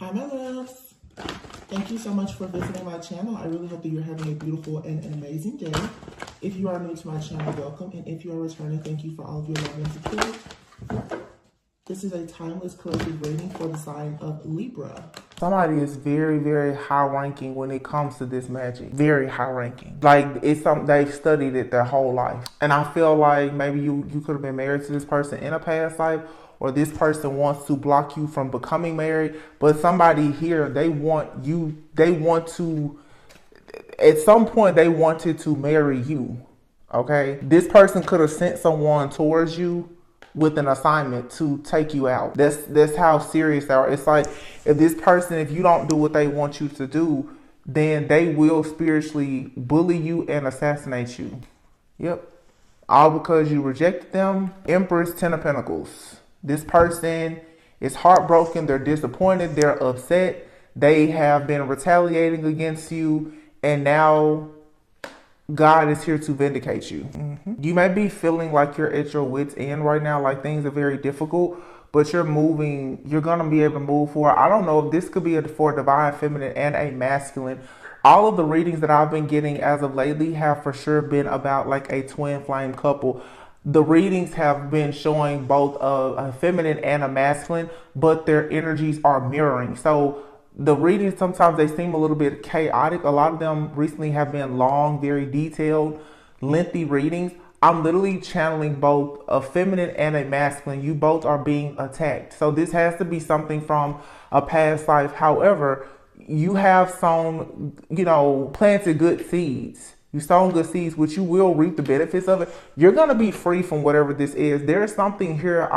Hi, my loves. Thank you so much for visiting my channel. I really hope that you're having a beautiful and an amazing day. If you are new to my channel, welcome. And if you are returning, thank you for all of your love and support. This is a timeless collective reading for the sign of Libra. Somebody is very, very high ranking when it comes to this magic. Very high ranking. Like, it's something they've studied it their whole life. And I feel like maybe you could have been married to this person in a past life, or this person wants to block you from becoming married. But somebody here, at some point they wanted to marry you. Okay? This person could have sent someone towards you with an assignment to take you out. That's how serious they are. It's like, if this person, if you don't do what they want you to do, then they will spiritually bully you and assassinate you. Yep. All because you rejected them. Empress, 10 of Pentacles. This person is heartbroken. They're disappointed. They're upset. They have been retaliating against you, and now God is here to vindicate you. You may be feeling like you're at your wit's end right now, like things are very difficult, but you're moving. You're going to be able to move forward. I don't know if this could be for a divine feminine and a masculine. All of the readings that I've been getting as of lately have for sure been about like a twin flame couple. The readings have been showing both a feminine and a masculine, but their energies are mirroring. So the readings, sometimes they seem a little bit chaotic. A lot of them recently have been long, very detailed, lengthy readings. I'm literally channeling both a feminine and a masculine. You both are being attacked. So this has to be something from a past life. However, you have sown, planted good seeds. You sown good seeds, which you will reap the benefits of it. You're going to be free from whatever this is. There's something here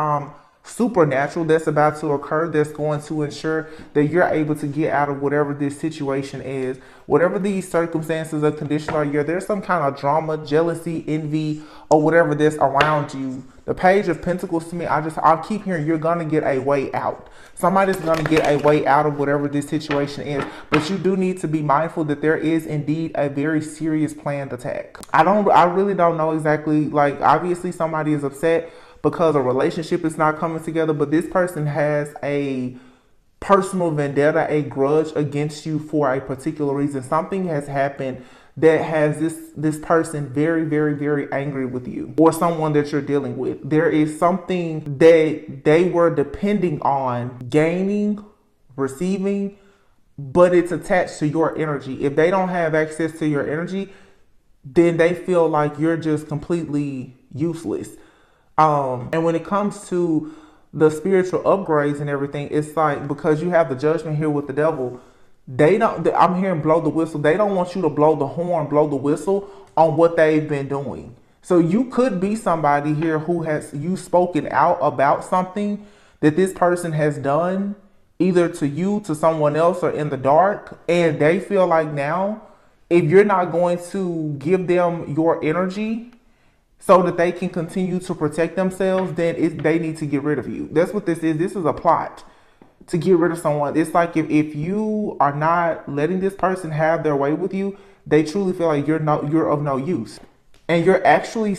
supernatural that's about to occur that's going to ensure that you're able to get out of whatever this situation is. Whatever these circumstances or conditions are, there's some kind of drama, jealousy, envy, or whatever that's around you. The Page of Pentacles, to me, I keep hearing you're going to get a way out. Somebody's going to get a way out of whatever this situation is. But you do need to be mindful that there is indeed a very serious planned attack. I really don't know exactly. Like, obviously somebody is upset because a relationship is not coming together, but this person has a personal vendetta, a grudge against you for a particular reason. Something has happened that has this person very, very, very angry with you, or someone that you're dealing with. There is something that they were depending on gaining, receiving, but it's attached to your energy. If they don't have access to your energy, then they feel like you're just completely useless. And when it comes to the spiritual upgrades and everything, it's like, because you have the Judgment here with the Devil, I'm hearing blow the whistle. They don't want you to blow the horn, blow the whistle on what they've been doing. So you could be somebody here who has spoken out about something that this person has done, either to you, to someone else, or in the dark. And they feel like now, if you're not going to give them your energy so that they can continue to protect themselves, then they need to get rid of you. That's what this is. This is a plot to get rid of someone. It's like if you are not letting this person have their way with you, they truly feel like you're of no use. And you're actually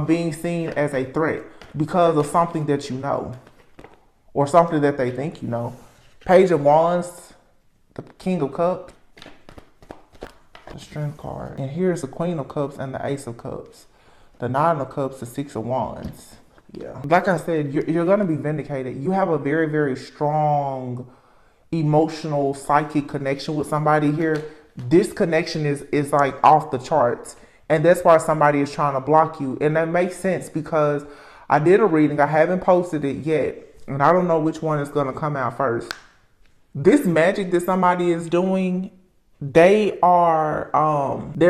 being seen as a threat because of something that you know, or something that they think you know. Page of Wands, the King of Cups, the Strength card. And here's the Queen of Cups and the Ace of Cups. The Nine of Cups, the Six of Wands. Yeah. Like I said, you're going to be vindicated. You have a very, very strong emotional, psychic connection with somebody here. This connection is like off the charts. And that's why somebody is trying to block you. And that makes sense because I did a reading. I haven't posted it yet. And I don't know which one is going to come out first. This magic that somebody is doing, they're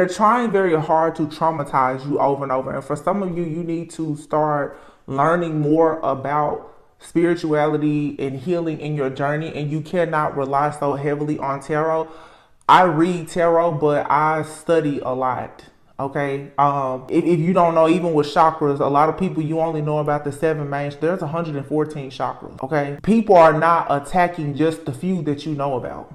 trying very hard to traumatize you over and over. And for some of you, you need to start learning more about spirituality and healing in your journey. And you cannot rely so heavily on tarot. I read tarot, but I study a lot. Okay. If you don't know, even with chakras, a lot of people, you only know about the 7 main. There's 114 chakras. Okay. People are not attacking just the few that you know about.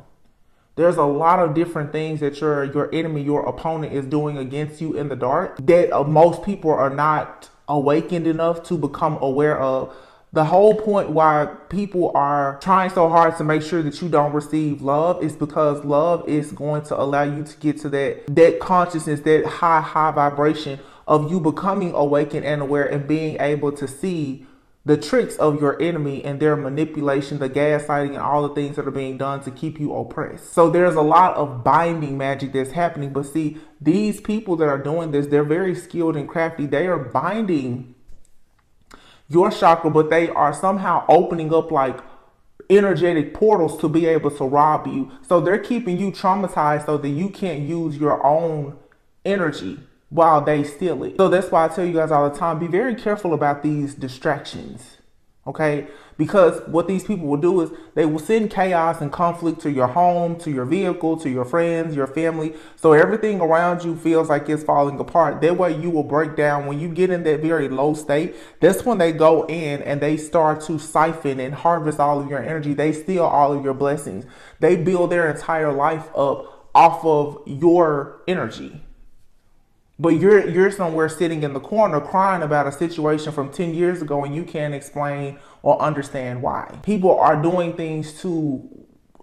There's a lot of different things that your enemy, your opponent is doing against you in the dark that most people are not awakened enough to become aware of. The whole point why people are trying so hard to make sure that you don't receive love is because love is going to allow you to get to that consciousness, that high vibration of you becoming awakened and aware and being able to see the tricks of your enemy and their manipulation, the gaslighting, and all the things that are being done to keep you oppressed. So there's a lot of binding magic that's happening. But see, these people that are doing this, they're very skilled and crafty. They are binding your chakra, but they are somehow opening up like energetic portals to be able to rob you. So they're keeping you traumatized so that you can't use your own energy while they steal it. So that's why I tell you guys all the time, be very careful about these distractions. Okay, because what these people will do is they will send chaos and conflict to your home, to your vehicle, to your friends, your family. So everything around you feels like it's falling apart. That way you will break down. When you get in that very low state, that's when they go in and they start to siphon and harvest all of your energy. They steal all of your blessings. They build their entire life up off of your energy. But you're somewhere sitting in the corner crying about a situation from 10 years ago and you can't explain or understand why. People are doing things to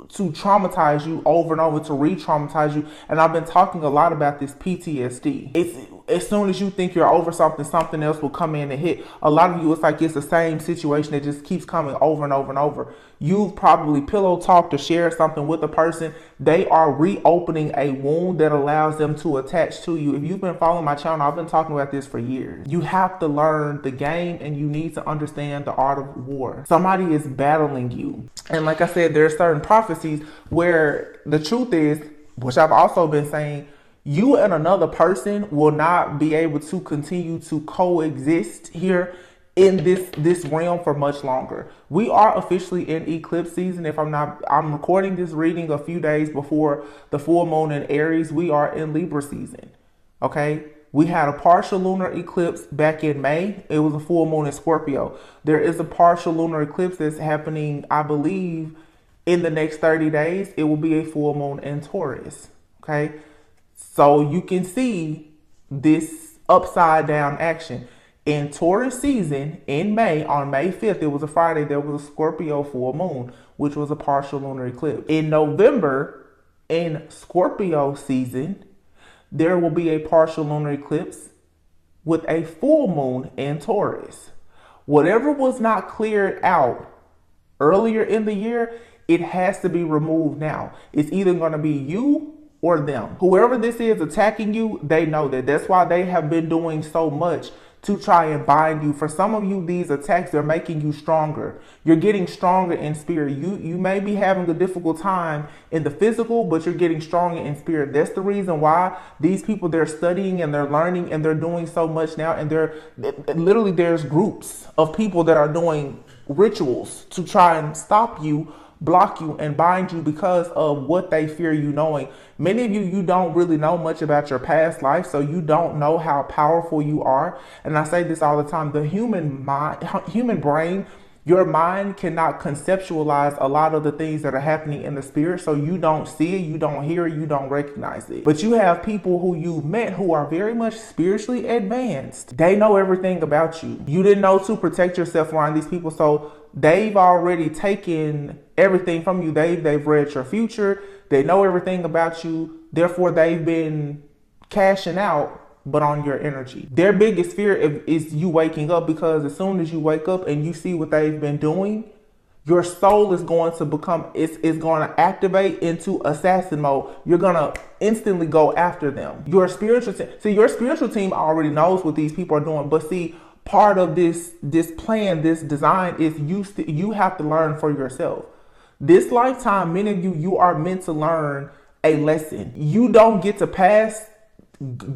traumatize you over and over, to re-traumatize you. And I've been talking a lot about this PTSD. It's as soon as you think you're over something, something else will come in and hit. A lot of you, it's like it's the same situation that just keeps coming over and over and over. You've probably pillow talked or shared something with a person. They are reopening a wound that allows them to attach to you. If you've been following my channel, I've been talking about this for years. You have to learn the game and you need to understand the art of war. Somebody is battling you. And like I said, there are certain prophecies where the truth is, which I've also been saying, you and another person will not be able to continue to coexist here in this realm for much longer. We are officially in eclipse season. I'm recording this reading a few days before the full moon in Aries. We are in Libra season. Okay. We had a partial lunar eclipse back in May. It was a full moon in Scorpio. There is a partial lunar eclipse that's happening, I believe, in the next 30 days. It will be a full moon in Taurus. Okay. So you can see this upside down action. In Taurus season, in May, on May 5th, it was a Friday, there was a Scorpio full moon, which was a partial lunar eclipse. In November, in Scorpio season, there will be a partial lunar eclipse with a full moon in Taurus. Whatever was not cleared out earlier in the year, it has to be removed now. It's either going to be you or them. Whoever this is attacking you, they know that. That's why they have been doing so much to try and bind you. For some of you, these attacks are making you stronger. You're getting stronger in spirit. You may be having a difficult time in the physical, but you're getting stronger in spirit. That's the reason why these people, they're studying and they're learning and they're doing so much now. And literally there's groups of people that are doing rituals to try and stop you, block you, and bind you because of what they fear you knowing. Many of you don't really know much about your past life, so you don't know how powerful you are. And I say this all the time, the human brain, your mind cannot conceptualize a lot of the things that are happening in the spirit, so you don't see it, you don't hear it, you don't recognize it. But you have people who you've met who are very much spiritually advanced. They know everything about you. You didn't know to protect yourself around these people, so they've already taken everything from you. They've read your future. They know everything about you. Therefore, they've been cashing out, but on your energy. Their biggest fear is you waking up, because as soon as you wake up and you see what they've been doing, your soul is going to become, it's going to activate into assassin mode. You're going to instantly go after them. Your spiritual team already knows what these people are doing, but see, part of this plan, this design is you have to learn for yourself. This lifetime, many of you are meant to learn a lesson. You don't get to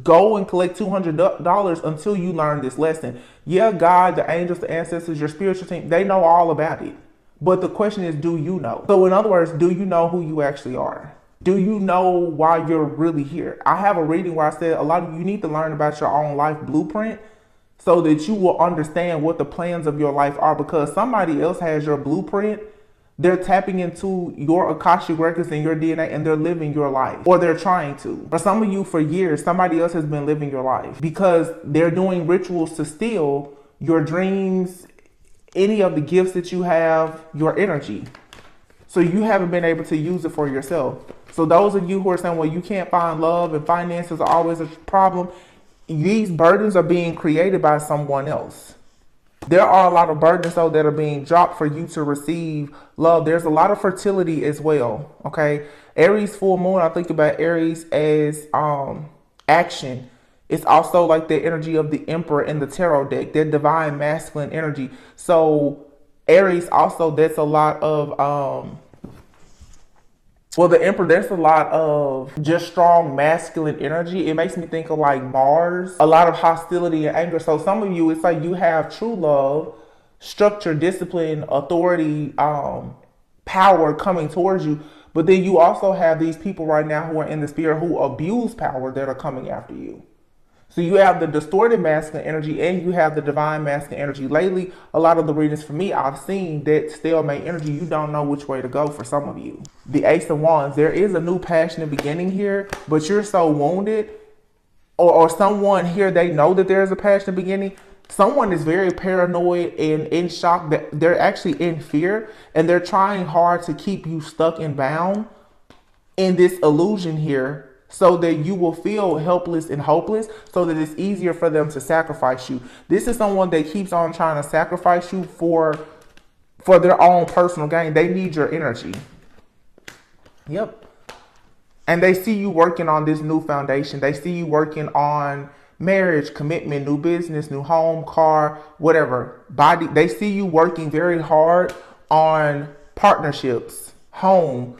go and collect $200 until you learn this lesson. Yeah, God, the angels, the ancestors, your spiritual team, they know all about it. But the question is, do you know? So in other words, do you know who you actually are? Do you know why you're really here? I have a reading where I said a lot of you need to learn about your own life blueprint so that you will understand what the plans of your life are, because somebody else has your blueprint. They're tapping into your Akashic records and your DNA, and they're living your life, or they're trying to. For some of you, for years, somebody else has been living your life because they're doing rituals to steal your dreams any of the gifts that you have, your energy. So you haven't been able to use it for yourself. So those of you who are saying, well, you can't find love and finances are always a problem, these burdens are being created by someone else. There are a lot of burdens, though, that are being dropped for you to receive love. There's a lot of fertility as well, okay? Aries full moon, I think about Aries as action. It's also like the energy of the Emperor in the tarot deck, that divine masculine energy. So Aries also, that's a lot of well, the Emperor, there's a lot of just strong masculine energy. It makes me think of like Mars, a lot of hostility and anger. So some of you, it's like you have true love, structure, discipline, authority, power coming towards you. But then you also have these people right now who are in the spirit who abuse power that are coming after you. So you have the distorted masculine energy and you have the divine masculine energy. Lately, a lot of the readings for me, I've seen that stalemate energy. You don't know which way to go for some of you. The Ace of Wands, there is a new passionate beginning here, but you're so wounded, or someone here, they know that there is a passionate beginning. Someone is very paranoid and in shock, that they're actually in fear, and they're trying hard to keep you stuck and bound in this illusion here, so that you will feel helpless and hopeless, so that it's easier for them to sacrifice you. This is someone that keeps on trying to sacrifice you for their own personal gain. They need your energy. Yep. And they see you working on this new foundation. They see you working on marriage, commitment, new business, new home, car, whatever. Body. They see you working very hard on partnerships, home.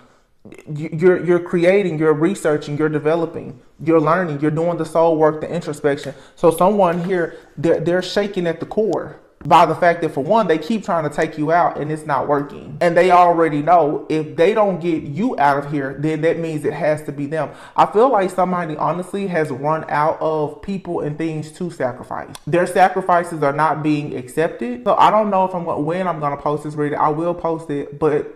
You're creating, you're researching, you're developing, you're learning, you're doing the soul work, the introspection. So someone here, they're shaking at the core by the fact that, for one, they keep trying to take you out and it's not working. And they already know if they don't get you out of here, then that means it has to be them. I feel like somebody honestly has run out of people and things to sacrifice. Their sacrifices are not being accepted. So I don't know if when I'm going to post this reading. I will post it, but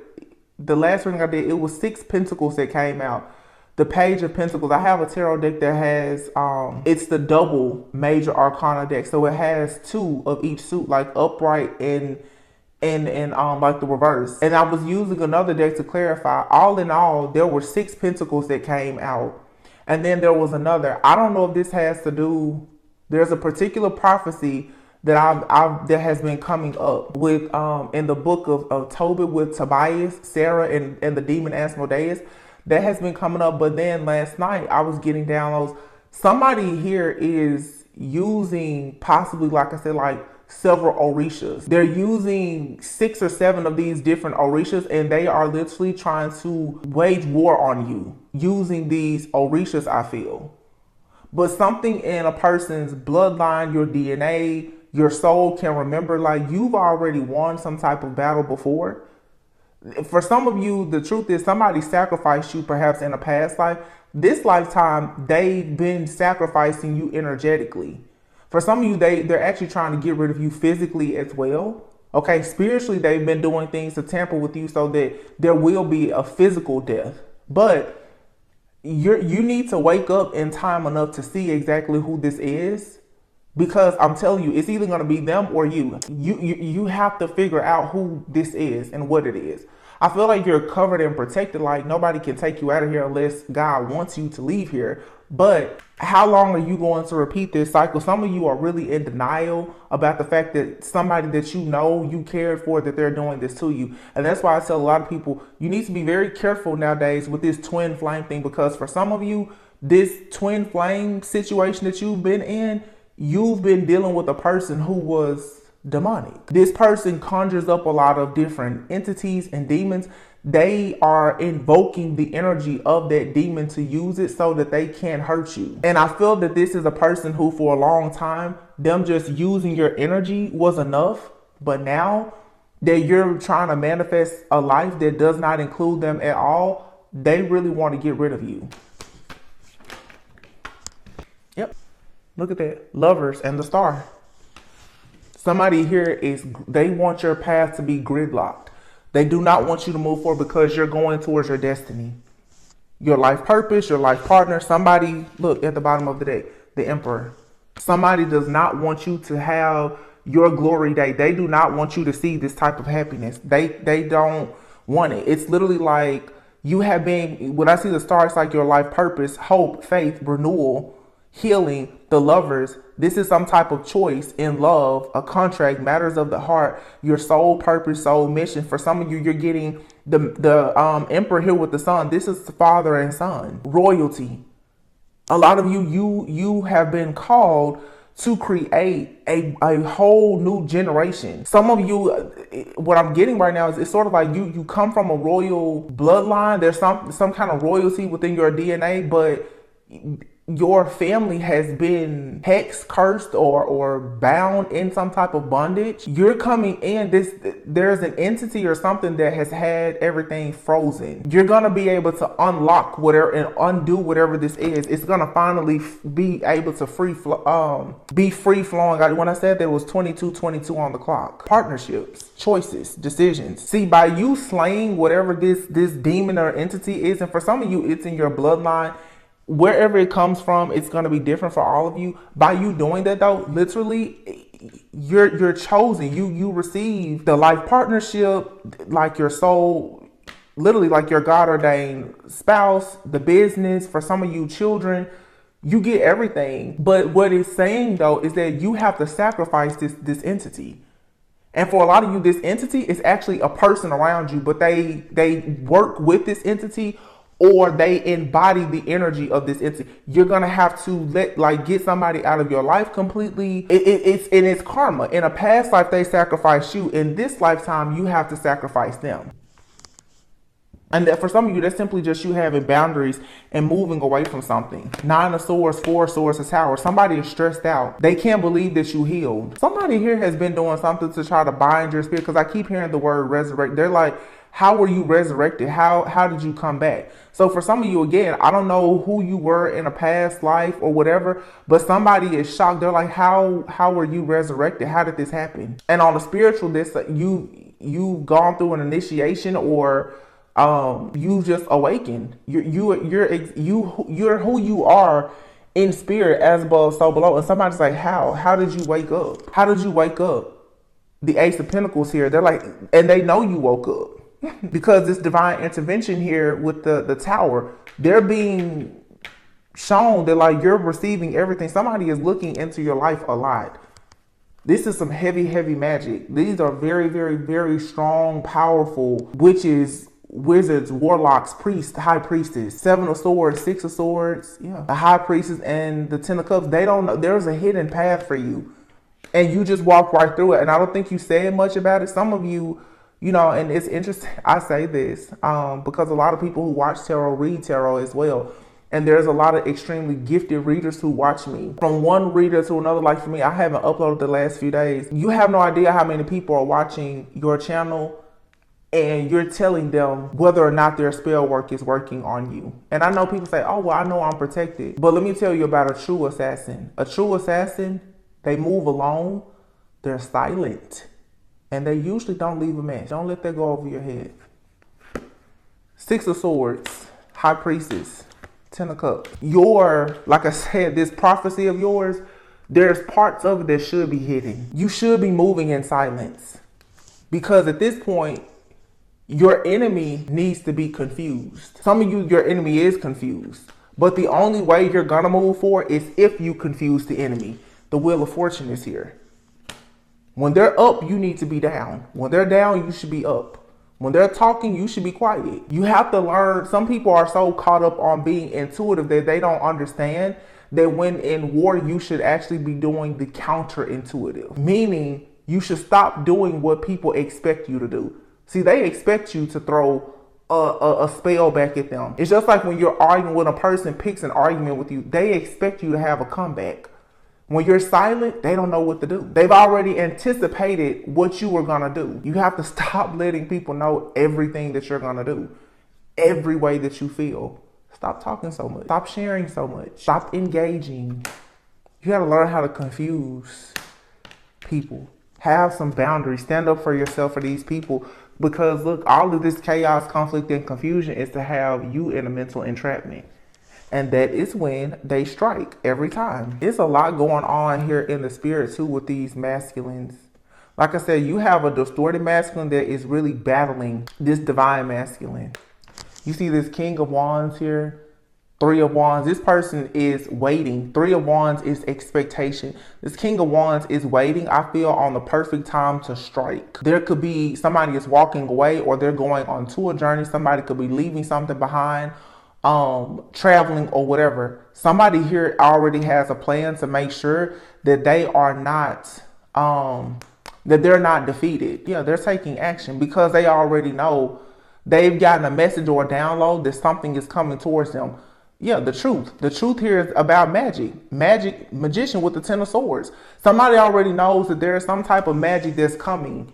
the last reading I did, it was 6 Pentacles that came out. The Page of Pentacles. I have a tarot deck that has, it's the double major arcana deck. So it has 2 of each suit, like upright and like the reverse. And I was using another deck to clarify. All in all, there were 6 Pentacles that came out. And then there was another. I don't know if this has to do, there's a particular prophecy that that has been coming up with in the book of Tobit with Tobias, Sarah, and the demon Asmodeus. That has been coming up. But then last night I was getting downloads. Somebody here is using, possibly, like I said, like several orishas. They're using 6 or 7 of these different orishas, and they are literally trying to wage war on you using these orishas, I feel. But something in a person's bloodline, your DNA, your soul can remember, like, you've already won some type of battle before. For some of you, the truth is somebody sacrificed you perhaps in a past life. This lifetime, they've been sacrificing you energetically. For some of you, they're actually trying to get rid of you physically as well. Okay, spiritually, they've been doing things to tamper with you so that there will be a physical death. But you need to wake up in time enough to see exactly who this is. Because I'm telling you, it's either going to be them or you. You have to figure out who this is and what it is. I feel like you're covered and protected. Like, nobody can take you out of here unless God wants you to leave here. But how long are you going to repeat this cycle? Some of you are really in denial about the fact that somebody that you cared for, that they're doing this to you. And that's why I tell a lot of people, you need to be very careful nowadays with this twin flame thing. Because for some of you, this twin flame situation that you've been in, you've been dealing with a person who was demonic. This person conjures up a lot of different entities and demons. They are invoking the energy of that demon to use it so that they can't hurt you. And I feel that this is a person who, for a long time, them just using your energy was enough. But now that you're trying to manifest a life that does not include them at all, they really want to get rid of you. Yep. Look at that. Lovers and the Star. Somebody here they want your path to be gridlocked. They do not want you to move forward because you're going towards your destiny, your life purpose, your life partner. Somebody, look at the bottom of the deck, the Emperor. Somebody does not want you to have your glory day. They do not want you to see this type of happiness. They don't want it. It's literally like you have been, when I see the stars, like your life purpose, hope, faith, renewal, healing, the lovers. This is some type of choice in love, a contract, matters of the heart, your soul purpose, soul mission. For some of you, you're getting the emperor here with the sun. This is father and son, royalty. A lot of you have been called to create a whole new generation. Some of you, what I'm getting right now is it's sort of like you come from a royal bloodline. There's some kind of royalty within your DNA, but your family has been hexed, cursed, or bound in some type of bondage. You're coming in, there's an entity or something that has had everything frozen. You're gonna be able to unlock whatever and undo whatever this is. It's gonna finally be able to be free flowing. When I said there was 22 on the clock, partnerships, choices, decisions. See, by you slaying whatever this demon or entity is, and for some of you, it's in your bloodline. Wherever it comes from, it's going to be different for all of you. By you doing that, though, literally, you're chosen. You receive the life partnership, like your soul, literally like your God ordained spouse, the business. For some of you, children, you get everything. But what it's saying, though, is that you have to sacrifice this entity. And for a lot of you, this entity is actually a person around you, but they work with this entity, or they embody the energy of this entity. You're gonna have to get somebody out of your life completely. It's karma. In a past life, they sacrificed you. In this lifetime, you have to sacrifice them. And that for some of you, that's simply just you having boundaries and moving away from something. 9 of Swords, 4 of Swords, a Tower. Somebody is stressed out. They can't believe that you healed. Somebody here has been doing something to try to bind your spirit, because I keep hearing the word resurrect. They're like, how were you resurrected? How did you come back? So for some of you, again, I don't know who you were in a past life or whatever, but somebody is shocked. They're like, how were you resurrected? How did this happen? And on the spiritual, you've gone through an initiation, or you just awakened. You're who you are in spirit, as above, so below. And somebody's like, how did you wake up? How did you wake up? The Ace of Pentacles here. They're like, and they know you woke up. Because this divine intervention here with the Tower, they're being shown that like you're receiving everything. Somebody is looking into your life a lot. This is some heavy magic. These are very, very, very strong, powerful witches, wizards, warlocks, priests, high priestess, 7 of Swords, 6 of Swords, the high priestess, and the 10 of Cups. They don't know. There's a hidden path for you, and you just walk right through it. And I don't think you said much about it. Some of you, and it's interesting. I say this because a lot of people who watch tarot read tarot as well. And there's a lot of extremely gifted readers who watch me. From one reader to another, like for me, I haven't uploaded the last few days. You have no idea how many people are watching your channel, and you're telling them whether or not their spell work is working on you. And I know people say, oh, well, I know I'm protected. But let me tell you about a true assassin. A true assassin, they move alone. They're silent. And they usually don't leave a mess. Don't let that go over your head. 6 of Swords, High Priestess, 10 of Cups. Like I said, this prophecy of yours, there's parts of it that should be hidden. You should be moving in silence. Because at this point, your enemy needs to be confused. Some of you, your enemy is confused. But the only way you're gonna move forward is if you confuse the enemy. The Wheel of Fortune is here. When they're up, you need to be down. When they're down, you should be up. When they're talking, you should be quiet. You have to learn. Some people are so caught up on being intuitive that they don't understand that when in war, you should actually be doing the counterintuitive. Meaning, you should stop doing what people expect you to do. See, they expect you to throw a spell back at them. It's just like when you're arguing with a person, picks an argument with you, they expect you to have a comeback. When you're silent, they don't know what to do. They've already anticipated what you were going to do. You have to stop letting people know everything that you're going to do. Every way that you feel. Stop talking so much. Stop sharing so much. Stop engaging. You got to learn how to confuse people. Have some boundaries. Stand up for yourself for these people. Because look, all of this chaos, conflict, and confusion is to have you in a mental entrapment. And that is when they strike every time. There's a lot going on here in the spirit too with these masculines. Like I said, you have a distorted masculine that is really battling this divine masculine. You see this King of Wands here, Three of Wands. This person is waiting. Three of Wands is expectation. This King of Wands is waiting, I feel, on the perfect time to strike. There could be somebody is walking away, or they're going on to a journey. Somebody could be leaving something behind, traveling or whatever. Somebody here already has a plan to make sure that they are not, that they're not defeated. Yeah, they're taking action because they already know they've gotten a message or a download that something is coming towards them. Yeah, the truth. The truth here is about magic. Magician with the Ten of Swords. Somebody already knows that there is some type of magic that's coming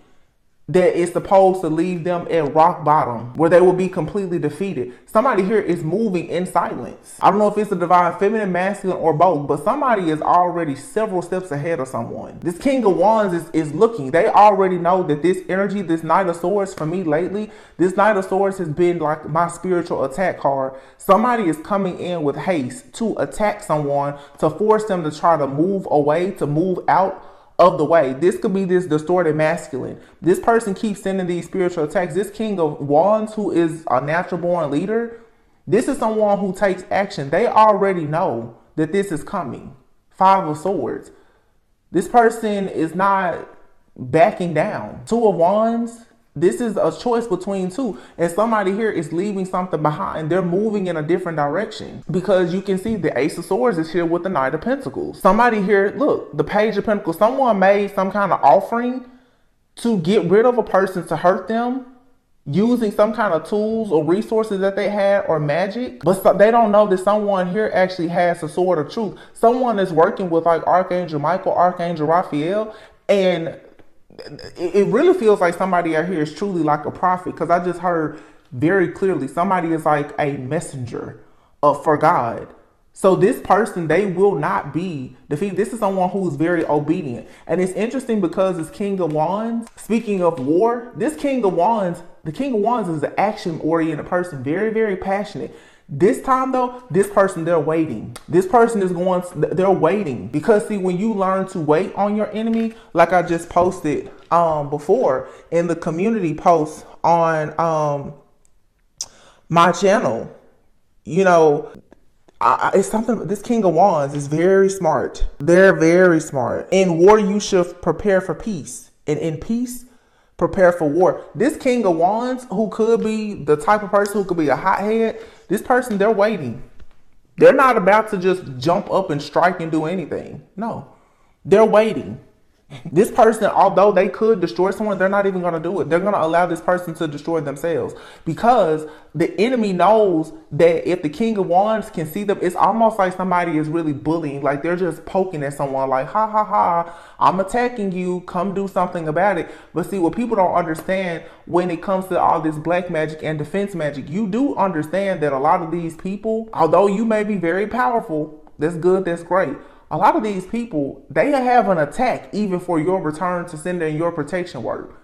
that is supposed to leave them at rock bottom, where they will be completely defeated. Somebody here is moving in silence. I don't know if it's a divine feminine, masculine, or both, but somebody is already several steps ahead of someone. This King of Wands is looking. They already know that this energy, this Knight of Swords for me lately, this Knight of Swords has been like my spiritual attack card. Somebody is coming in with haste to attack someone, to force them to try to move away, to move out of the way. This could be this distorted masculine. This person keeps sending these spiritual attacks. This King of Wands, who is a natural born leader, this is someone who takes action. They already know that this is coming. Five of Swords. This person is not backing down. Two of Wands. This is a choice between two. And somebody here is leaving something behind. They're moving in a different direction. Because you can see the Ace of Swords is here with the Knight of Pentacles. Somebody here, look, the Page of Pentacles. Someone made some kind of offering to get rid of a person, to hurt them, using some kind of tools or resources that they had or magic. But they don't know that someone here actually has a sword of truth. Someone is working with like Archangel Michael, Archangel Raphael, and it really feels like somebody out here is truly like a prophet, because I just heard very clearly somebody is like a messenger for God. So this person, they will not be defeated. This is someone who is very obedient. And it's interesting because it's King of Wands. Speaking of war, this King of Wands, the King of Wands is an action-oriented person, very, very passionate. This time though, this person, they're waiting. This person is they're waiting. Because see, when you learn to wait on your enemy, like I just posted before in the community post on my channel, you know, it's something, this King of Wands is very smart. They're very smart. In war, you should prepare for peace. And in peace, prepare for war. This King of Wands, who could be the type of person who could be a hothead, this person, they're waiting. They're not about to just jump up and strike and do anything. No, they're waiting. This person, although they could destroy someone, they're not even going to do it. They're going to allow this person to destroy themselves, because the enemy knows that if the King of Wands can see them, it's almost like somebody is really bullying. Like they're just poking at someone like, ha, ha, ha, I'm attacking you. Come do something about it. But see, what people don't understand when it comes to all this black magic and defense magic, you do understand that a lot of these people, although you may be very powerful, that's good, that's great. A lot of these people, they have an attack even for your return to sender and your protection work.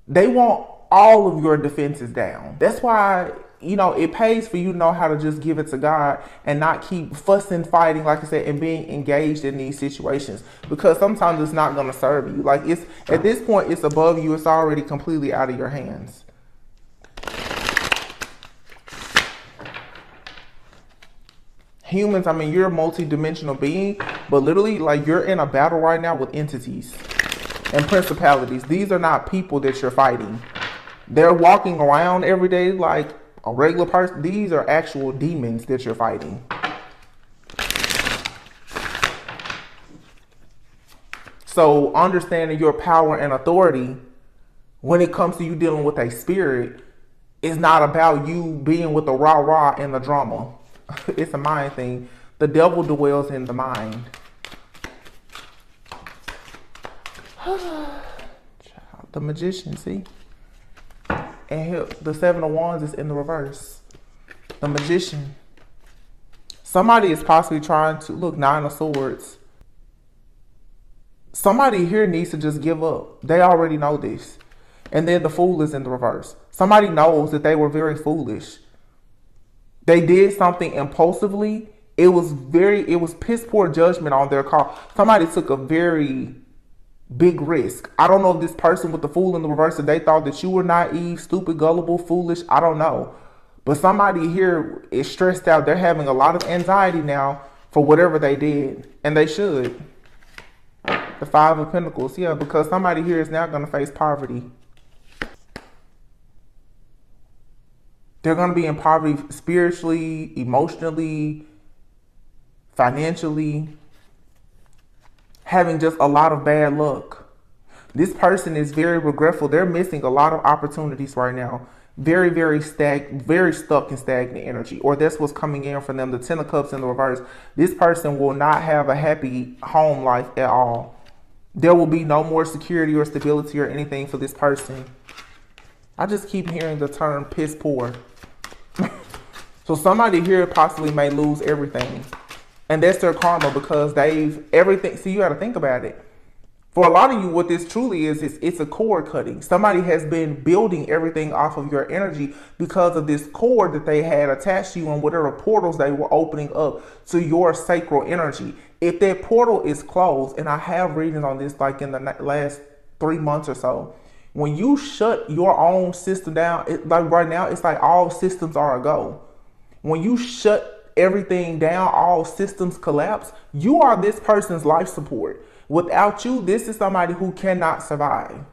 They want all of your defenses down. That's why, you know, it pays for you to know how to just give it to God and not keep fussing, fighting, like I said, and being engaged in these situations, because sometimes it's not going to serve you. Like it's at this point, it's above you. It's already completely out of your hands. Humans, I mean, you're a multi-dimensional being, but literally, like, you're in a battle right now with entities and principalities. These are not people that you're fighting. They're walking around every day like a regular person. These are actual demons that you're fighting. So understanding your power and authority when it comes to you dealing with a spirit is not about you being with the rah-rah and the drama. It's a mind thing. The devil dwells in the mind. The Magician, see? And here, the Seven of Wands is in the reverse. The Magician. Somebody is possibly trying to, look, Nine of Swords. Somebody here needs to just give up. They already know this. And then the Fool is in the reverse. Somebody knows that they were very foolish. They did something impulsively. It was piss poor judgment on their call. Somebody took a very big risk. I don't know if this person with the Fool in the reverse, if they thought that you were naive, stupid, gullible, foolish. I don't know. But somebody here is stressed out. They're having a lot of anxiety now for whatever they did. And they should. The Five of Pentacles. Yeah, because somebody here is now going to face poverty. They're going to be in poverty spiritually, emotionally, financially, having just a lot of bad luck. This person is very regretful. They're missing a lot of opportunities right now. Very, very stuck in stagnant energy, or that's what's coming in for them. The Ten of Cups in the reverse. This person will not have a happy home life at all. There will be no more security or stability or anything for this person. I just keep hearing the term piss poor. So somebody here possibly may lose everything. And that's their karma because everything. See, you got to think about it. For a lot of you, what this truly is it's a cord cutting. Somebody has been building everything off of your energy because of this cord that they had attached to you and whatever portals they were opening up to your sacral energy. If that portal is closed, and I have readings on this like in the last 3 months or so, when you shut your own system down, like right now, it's like all systems are a go. When you shut everything down, all systems collapse. You are this person's life support. Without you, this is somebody who cannot survive.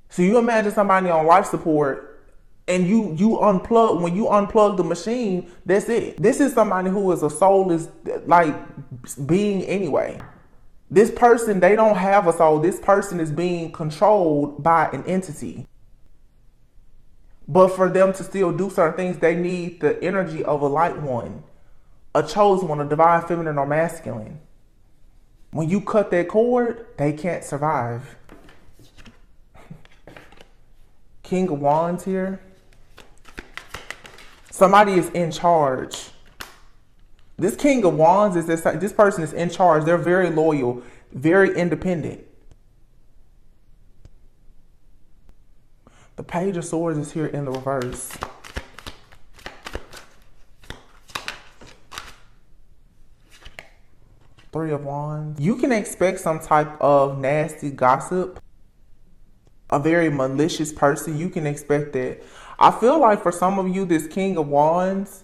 So you imagine somebody on life support and you unplug. When you unplug the machine, that's it. This is somebody who is a soulless like being anyway. This person, they don't have a soul. This person is being controlled by an entity. But for them to still do certain things, they need the energy of a light one, a chosen one, a divine feminine or masculine. When you cut that cord, they can't survive. King of Wands here. Somebody is in charge. This King of Wands is this person is in charge. They're very loyal, very independent. The Page of Swords is here in the reverse. Three of Wands. You can expect some type of nasty gossip. A very malicious person. You can expect that. I feel like for some of you, this King of Wands,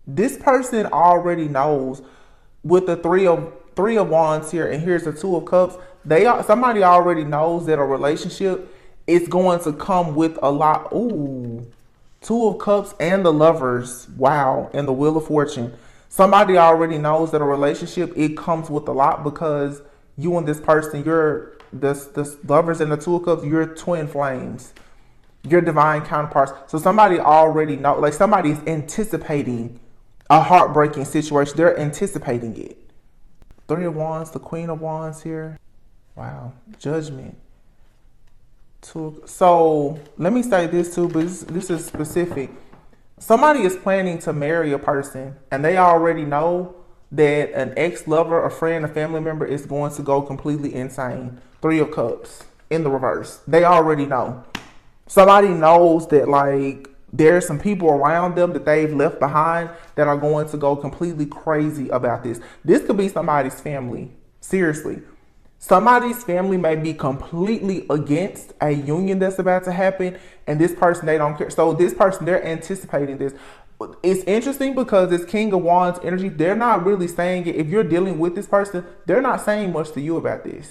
this person already knows with the three of Wands here, and here's the Two of Cups. Somebody already knows that a relationship is going to come with a lot. Ooh, Two of Cups and the Lovers. Wow, and the Wheel of Fortune. Somebody already knows that a relationship, it comes with a lot because you and this person, you're the Lovers and the Two of Cups, you're twin flames. You're divine counterparts. So somebody already knows, like somebody's anticipating a heartbreaking situation. They're anticipating it. Three of Wands, the Queen of Wands here. Wow, Judgment. So let me say this too, but this is specific. Somebody is planning to marry a person and they already know that an ex-lover, a friend, a family member is going to go completely insane. Three of Cups in the reverse. They already know. Somebody knows that like there's some people around them that they've left behind that are going to go completely crazy about this. This could be somebody's family. Seriously. Somebody's family may be completely against a union that's about to happen, and this person, they don't care. So this person, they're anticipating this. It's interesting because this King of Wands energy, they're not really saying it. If you're dealing with this person, they're not saying much to you about this.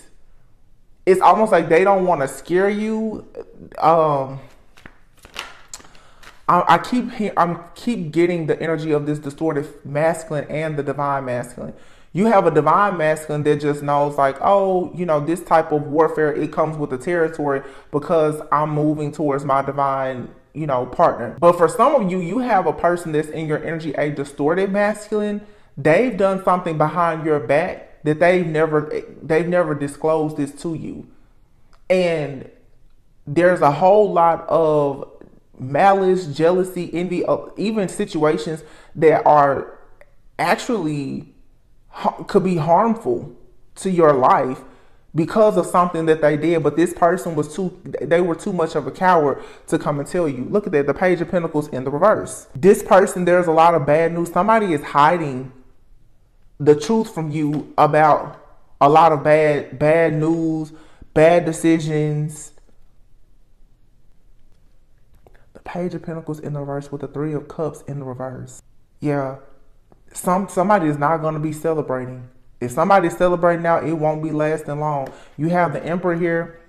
It's almost like they don't want to scare you. I keep getting the energy of this distorted masculine and the divine masculine. You have a divine masculine that just knows like, oh, you know, this type of warfare, it comes with the territory because I'm moving towards my divine, you know, partner. But for some of you, you have a person that's in your energy, a distorted masculine. They've done something behind your back that they've never disclosed this to you. And there's a whole lot of malice, jealousy, envy, even situations that are actually could be harmful to your life because of something that they did, but this person they were too much of a coward to come and tell you. Look at that, the Page of Pentacles in the reverse. This person, there's a lot of bad news. Somebody is hiding the truth from you about a lot of bad news, bad decisions. The Page of Pentacles in the reverse with the Three of Cups in the reverse. Yeah, somebody is not going to be celebrating. If somebody's celebrating now, it won't be lasting long. You have the Emperor here,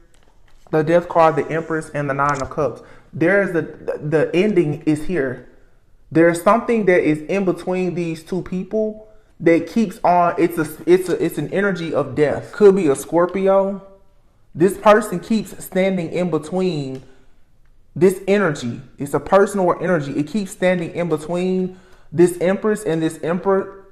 the Death card, the Empress, and the Nine of Cups. There's the ending is here. There's something that is in between these two people that keeps on. It's an energy of death. Could be a Scorpio. This person keeps standing in between this energy. It's a personal energy. It keeps standing in between this Empress and this Emperor.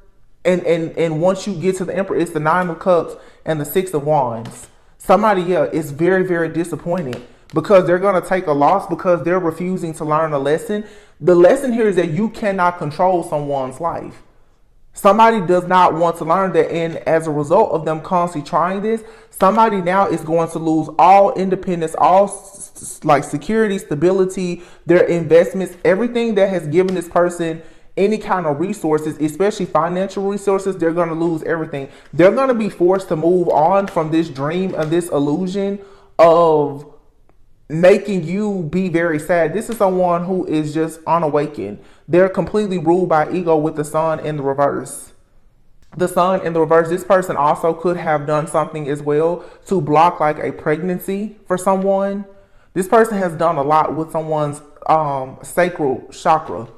And once you get to the Emperor, it's the Nine of Cups and the Six of Wands. Somebody, yeah, is very, very disappointed because they're going to take a loss because they're refusing to learn a lesson. The lesson here is that you cannot control someone's life. Somebody does not want to learn that, and as a result of them constantly trying this, somebody now is going to lose all independence, all like security, stability, their investments, everything that has given this person any kind of resources, especially financial resources. They're going to lose everything. They're going to be forced to move on from this dream and this illusion of making you be very sad. This is someone who is just unawakened. They're completely ruled by ego with the Sun in the reverse. The Sun in the reverse, this person also could have done something as well to block like a pregnancy for someone. This person has done a lot with someone's sacral chakra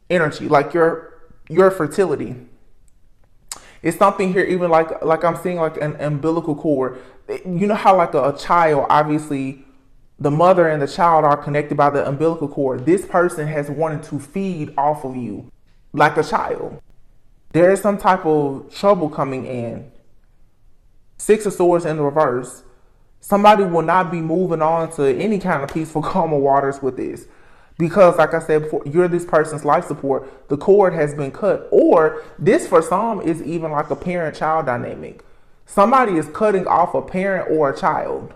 energy, like your fertility. It's something here, even like I'm seeing like an umbilical cord. You know how like a child, obviously the mother and the child are connected by the umbilical cord. This person has wanted to feed off of you like a child. There is some type of trouble coming in. Six of Swords in the reverse. Somebody will not be moving on to any kind of peaceful, calmer waters with this. Because like I said before, you're this person's life support. The cord has been cut. Or this for some is even like a parent-child dynamic. Somebody is cutting off a parent or a child.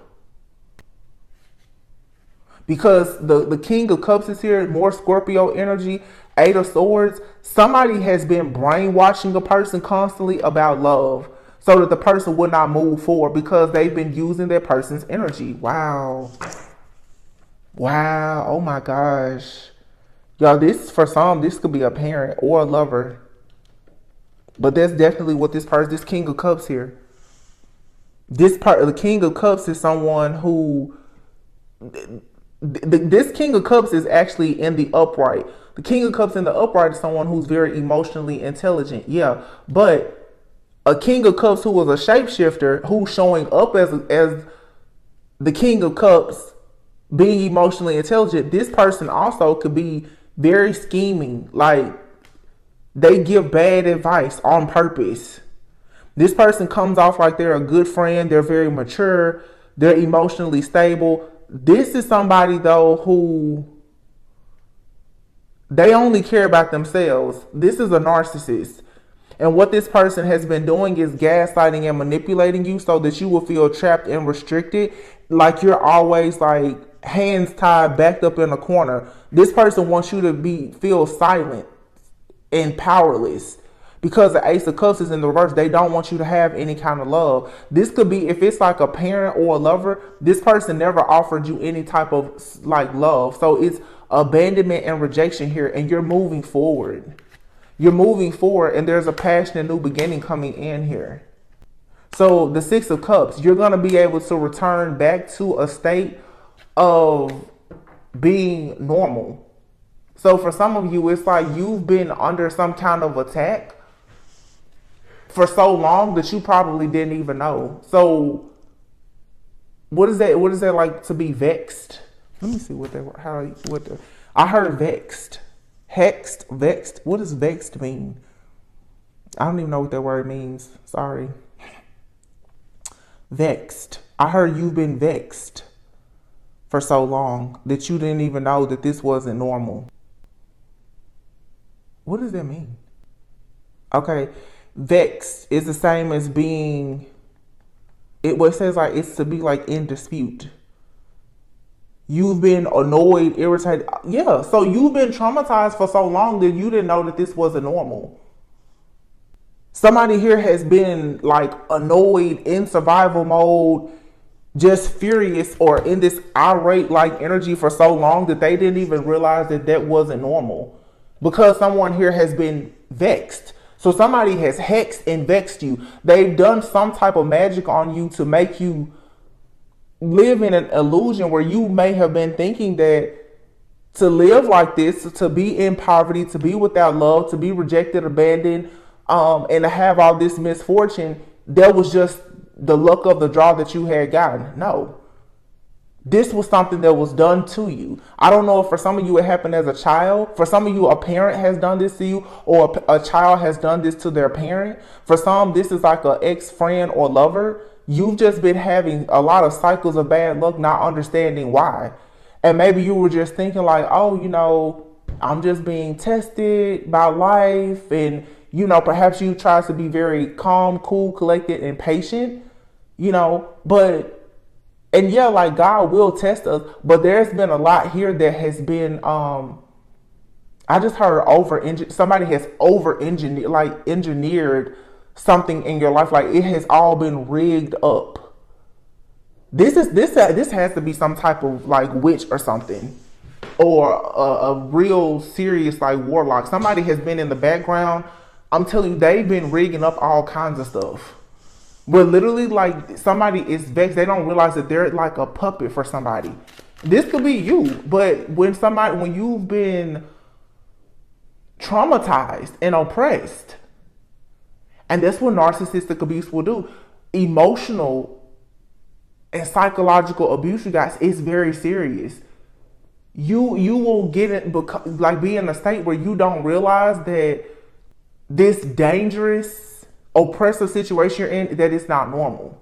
Because the King of Cups is here, more Scorpio energy, Eight of Swords. Somebody has been brainwashing a person constantly about love so that the person would not move forward because they've been using that person's energy. Wow. Wow. Oh my gosh. Y'all, this for some, this could be a parent or a lover. But that's definitely what this King of Cups here. The King of Cups is someone who... This King of Cups is actually in the upright. The King of Cups in the upright is someone who's very emotionally intelligent. Yeah, but a King of Cups who was a shapeshifter, who's showing up as the King of Cups, being emotionally intelligent, this person also could be very scheming. Like, they give bad advice on purpose. This person comes off like they're a good friend. They're very mature. They're emotionally stable. This is somebody, though, who they only care about themselves. This is a narcissist. And what this person has been doing is gaslighting and manipulating you so that you will feel trapped and restricted. Like you're always like hands tied, backed up in a corner. This person wants you to feel silent and powerless. Because the Ace of Cups is in the reverse, they don't want you to have any kind of love. This could be, if it's like a parent or a lover, this person never offered you any type of like love. So it's abandonment and rejection here, and you're moving forward. You're moving forward, and there's a passionate new beginning coming in here. So the Six of Cups, you're going to be able to return back to a state of being normal. So for some of you, it's like you've been under some kind of attack for so long that you probably didn't even know. So what is that? What is that like to be vexed? Let me see I heard vexed. Hexed, vexed. What does vexed mean? I don't even know what that word means. Sorry. Vexed. I heard you've been vexed for so long that you didn't even know that this wasn't normal. What does that mean? Okay. Vexed is the same as being It says like it's to be like in dispute. You've been annoyed, irritated. Yeah, so you've been traumatized for so long that you didn't know that this wasn't normal. Somebody here has been like annoyed, in survival mode, just furious or in this irate like energy for so long that they didn't even realize that that wasn't normal, because someone here has been vexed. So somebody has hexed and vexed you. They've done some type of magic on you to make you live in an illusion where you may have been thinking that to live like this, to be in poverty, to be without love, to be rejected, abandoned, and to have all this misfortune, that was just the luck of the draw that you had gotten. No. This was something that was done to you. I don't know if for some of you it happened as a child. For some of you, a parent has done this to you, or a child has done this to their parent. For some, this is like an ex-friend or lover. You've just been having a lot of cycles of bad luck, not understanding why. And maybe you were just thinking like, oh, I'm just being tested by life. And, perhaps you try to be very calm, cool, collected, and patient, and yeah, like God will test us, but there's been a lot here that has been, I just heard somebody has engineered something in your life. Like it has all been rigged up. This has to be some type of like witch or something, or a real serious like warlock. Somebody has been in the background. I'm telling you, they've been rigging up all kinds of stuff. Where literally like somebody is vexed. They don't realize that they're like a puppet for somebody. This could be you, but when you've been traumatized and oppressed, and that's what narcissistic abuse will do. Emotional and psychological abuse, you guys, is very serious. You will get it, like be in a state where you don't realize that this dangerous, oppressive situation you're in, that it's not normal.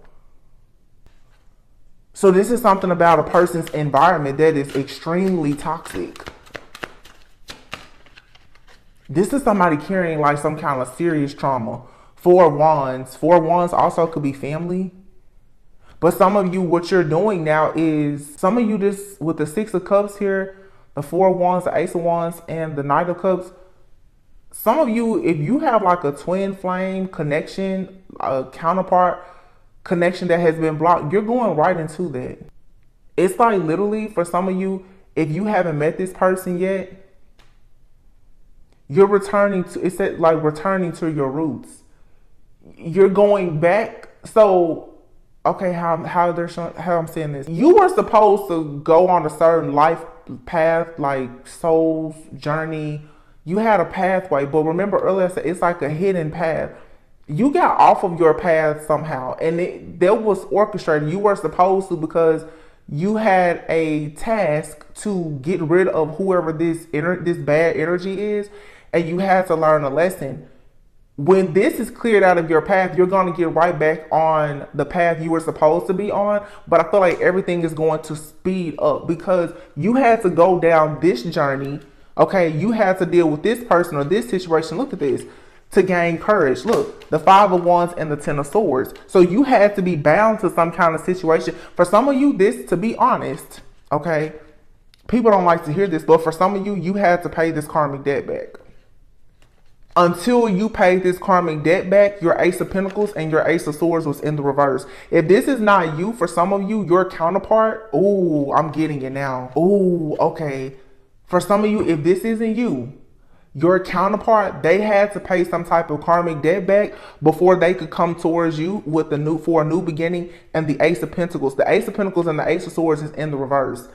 So this is something about a person's environment that is extremely toxic. This is somebody carrying like some kind of serious trauma. 4 of Wands. 4 of Wands also could be family. But some of you, what you're doing now is, some of you just with the 6 of Cups here, the 4 of Wands, the Ace of Wands, and the Knight of Cups, some of you, if you have like a twin flame connection, a counterpart connection that has been blocked, you're going right into that. It's like literally for some of you, if you haven't met this person yet, you're returning to, it's like returning to your roots. You're going back. So, okay, how I'm saying this. You were supposed to go on a certain life path, like soul's journey. You had a pathway, but remember earlier I said it's like a hidden path. You got off of your path somehow, and that was orchestrated. You were supposed to, because you had a task to get rid of whoever this bad energy is, and you had to learn a lesson. When this is cleared out of your path, you're going to get right back on the path you were supposed to be on. But I feel like everything is going to speed up because you had to go down this journey. Okay, you had to deal with this person or this situation. Look at this. To gain courage. Look, the 5 of Wands and the 10 of Swords. So you had to be bound to some kind of situation. For some of you, this, to be honest, okay, people don't like to hear this, but for some of you, you had to pay this karmic debt back. Until you paid this karmic debt back, your Ace of Pentacles and your Ace of Swords was in the reverse. If this is not you, for some of you, your counterpart, ooh, I'm getting it now. Ooh, okay. For some of you, if this isn't you, your counterpart, they had to pay some type of karmic debt back before they could come towards you with for a new beginning. And the Ace of Pentacles, the Ace of Pentacles and the Ace of Swords is in the reverse.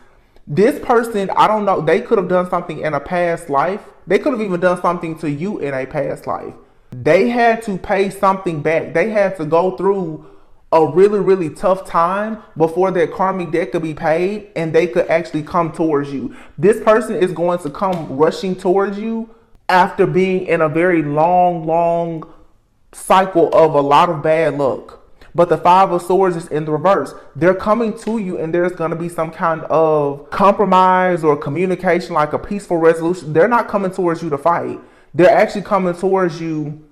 This person, I don't know, they could have done something in a past life. They could have even done something to you in a past life. They had to pay something back. They had to go through a really, really tough time before their karmic debt could be paid and they could actually come towards you. This person is going to come rushing towards you after being in a very long cycle of a lot of bad luck. But the 5 of Swords is in the reverse. They're coming to you and there's going to be some kind of compromise or communication, like a peaceful resolution. They're not coming towards you to fight. They're actually coming towards you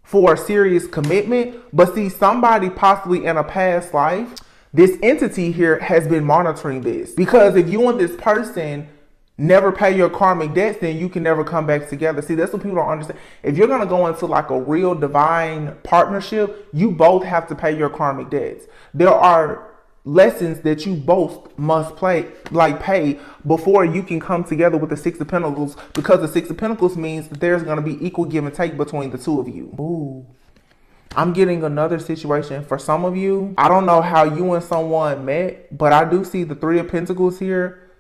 for a serious commitment. But see, somebody possibly in a past life, this entity here has been monitoring this. Because if you and this person never pay your karmic debts, then you can never come back together. See, that's what people don't understand. If you're going to go into like a real divine partnership, you both have to pay your karmic debts. There are lessons that you both must pay before you can come together with the Six of Pentacles, because the Six of Pentacles means that there's going to be equal give and take between the two of you. Ooh. I'm getting another situation for some of you. I don't know how you and someone met, but I do see the Three of Pentacles here.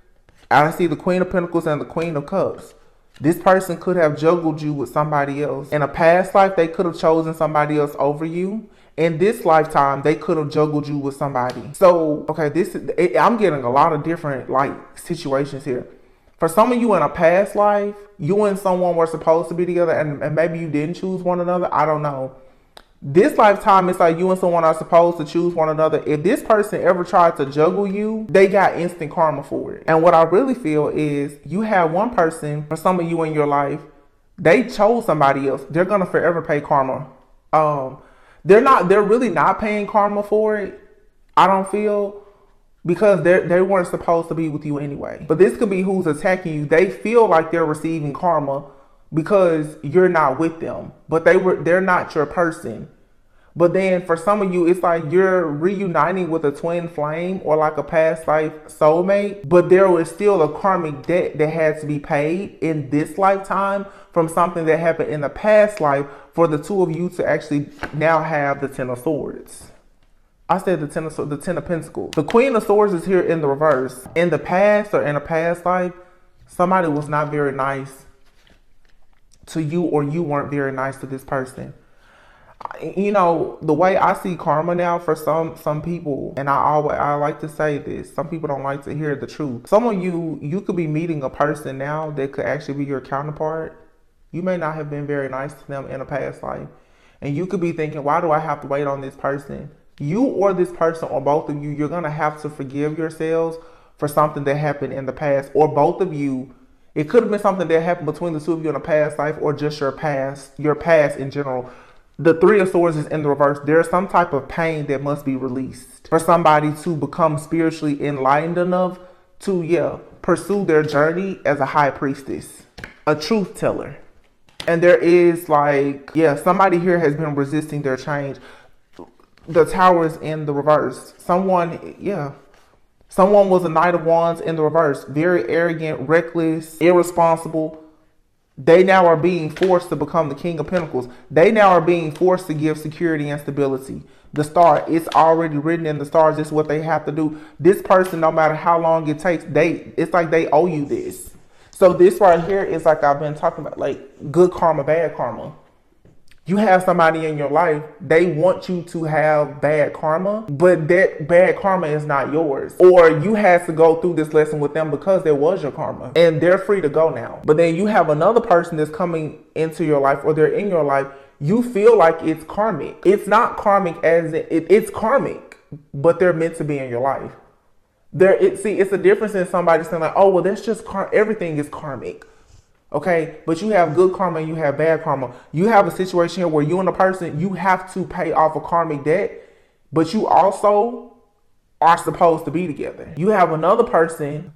I see the Queen of Pentacles and the Queen of Cups. This person could have juggled you with somebody else. In a past life, they could have chosen somebody else over you. In this lifetime, they could have juggled you with somebody. So, okay, I'm getting a lot of different situations here. For some of you in a past life, you and someone were supposed to be together, and maybe you didn't choose one another. I don't know. This lifetime, it's like you and someone are supposed to choose one another. If this person ever tried to juggle you, they got instant karma for it. And what I really feel is you have one person, for some of you in your life, they chose somebody else. They're going to forever pay karma. They're really not paying karma for it, I don't feel, because they weren't supposed to be with you anyway. But this could be who's attacking you. They feel like they're receiving karma because you're not with them, but they're not your person. But then for some of you, it's like you're reuniting with a twin flame or like a past life soulmate, but there was still a karmic debt that had to be paid in this lifetime from something that happened in the past life for the two of you to actually now have the Ten of Swords. I said the Ten of Pentacles. The Queen of Swords is here in the reverse. In the past or in a past life, somebody was not very nice to you, or you weren't very nice to this person. You know, the way I see karma now for some people, and I like to say this, some people don't like to hear the truth. Some of you could be meeting a person now that could actually be your counterpart. You may not have been very nice to them in a past life, and you could be thinking, why do I have to wait on this person? You or this person, or both of you, you're gonna have to forgive yourselves for something that happened in the past, or both of you. It could have been something that happened between the two of you in a past life, or just your past in general. The Three of Swords is in the reverse. There's some type of pain that must be released for somebody to become spiritually enlightened enough to, pursue their journey as a high priestess, a truth teller. And there is somebody here has been resisting their change. The Tower is in the reverse. Someone was a Knight of Wands in the reverse. Very arrogant, reckless, irresponsible. They now are being forced to become the King of Pentacles. They now are being forced to give security and stability. The star, it's already written in the stars. This is what they have to do. This person, no matter how long it takes, it's like they owe you this. So this right here is like I've been talking about, like good karma, bad karma. You have somebody in your life, they want you to have bad karma, but that bad karma is not yours. Or you had to go through this lesson with them because there was your karma, and they're free to go now. But then you have another person that's coming into your life, or they're in your life. You feel like it's karmic. It's not karmic as it's karmic, but they're meant to be in your life. It's a difference in somebody saying like, oh, well, that's just everything is karmic. Okay, but you have good karma and you have bad karma. You have a situation here where you and a person, you have to pay off a karmic debt, but you also are supposed to be together. You have another person,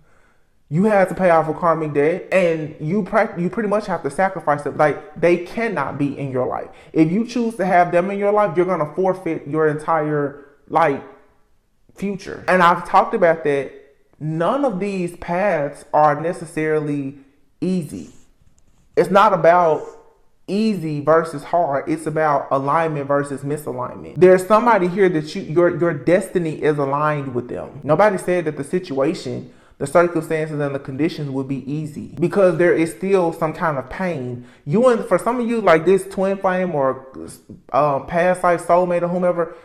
you have to pay off a karmic debt, and you pretty much have to sacrifice it. Like, they cannot be in your life. If you choose to have them in your life, you're going to forfeit your entire future. And I've talked about that. None of these paths are necessarily easy. It's not about easy versus hard. It's about alignment versus misalignment. There's somebody here that your destiny is aligned with them. Nobody said that the situation, the circumstances and the conditions would be easy, because there is still some kind of pain. For some of you, like this twin flame or past life soulmate or whomever,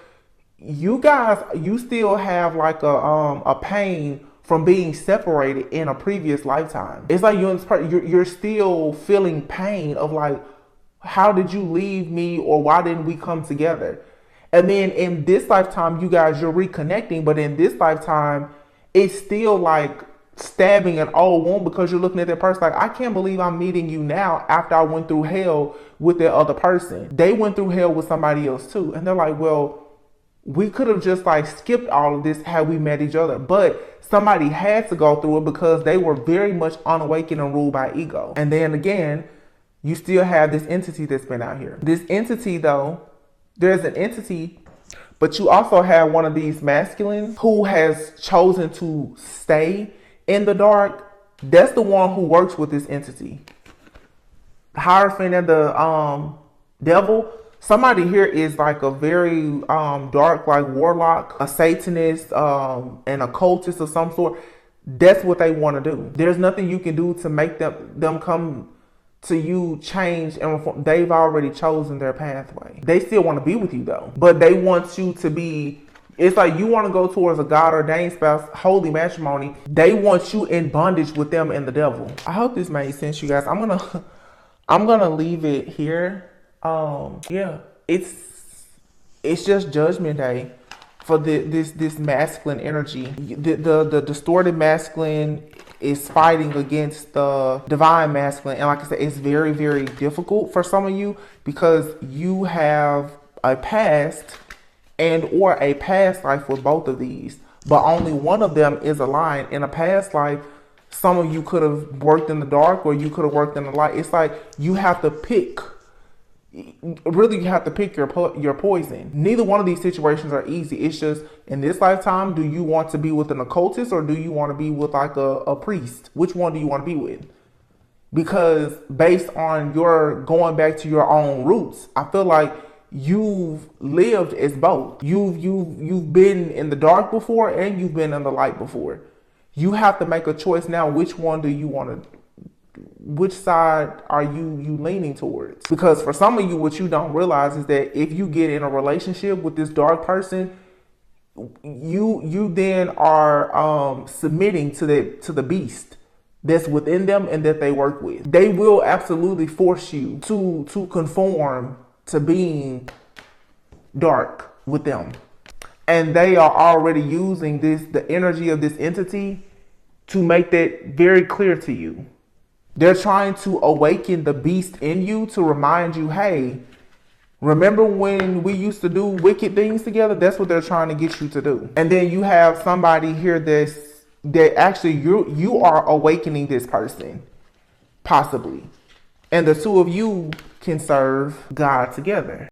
you guys, you still have like a pain from being separated in a previous lifetime. It's like you're still feeling pain of like, how did you leave me, or why didn't we come together? And then in this lifetime, you guys, you're reconnecting, but in this lifetime, it's still like stabbing an old wound because you're looking at that person like, I can't believe I'm meeting you now after I went through hell with that other person. They went through hell with somebody else too. And they're like, well, we could have just like skipped all of this had we met each other. But somebody had to go through it because they were very much unawakened and ruled by ego. And then again, you still have this entity that's been out here. This entity though, there's an entity, but you also have one of these masculines who has chosen to stay in the dark. That's the one who works with this entity. The Hierophant and the devil. Somebody here is like a very dark, like warlock, a Satanist, an occultist of some sort. That's what they want to do. There's nothing you can do to make them come to you, change and reform. They've already chosen their pathway. They still want to be with you though, but they want you to be. It's like you want to go towards a God ordained spouse, holy matrimony. They want you in bondage with them and the devil. I hope this made sense, you guys. I'm gonna leave it here. Yeah, it's just Judgment Day for this masculine energy. The distorted masculine is fighting against the divine masculine, and like I said, it's very, very difficult for some of you because you have a past and or a past life with both of these, but only one of them is aligned. In a past life, some of you could have worked in the dark or you could have worked in the light. It's like you have to pick. Really, you have to pick your poison. Neither one of these situations are easy. It's just in this lifetime, do you want to be with an occultist or do you want to be with like a priest? Which one do you want to be with? Because based on your going back to your own roots, I feel like you've lived as both. You've been in the dark before and you've been in the light before. You have to make a choice now. Which one do you want to? Which side are you leaning towards? Because for some of you, what you don't realize is that if you get in a relationship with this dark person, you then are submitting to the beast that's within them and that they work with. They will absolutely force you to conform to being dark with them. And they are already using the energy of this entity to make that very clear to you. They're trying to awaken the beast in you to remind you, hey, remember when we used to do wicked things together? That's what they're trying to get you to do. And then you have somebody here that actually you are awakening this person, possibly. And the two of you can serve God together.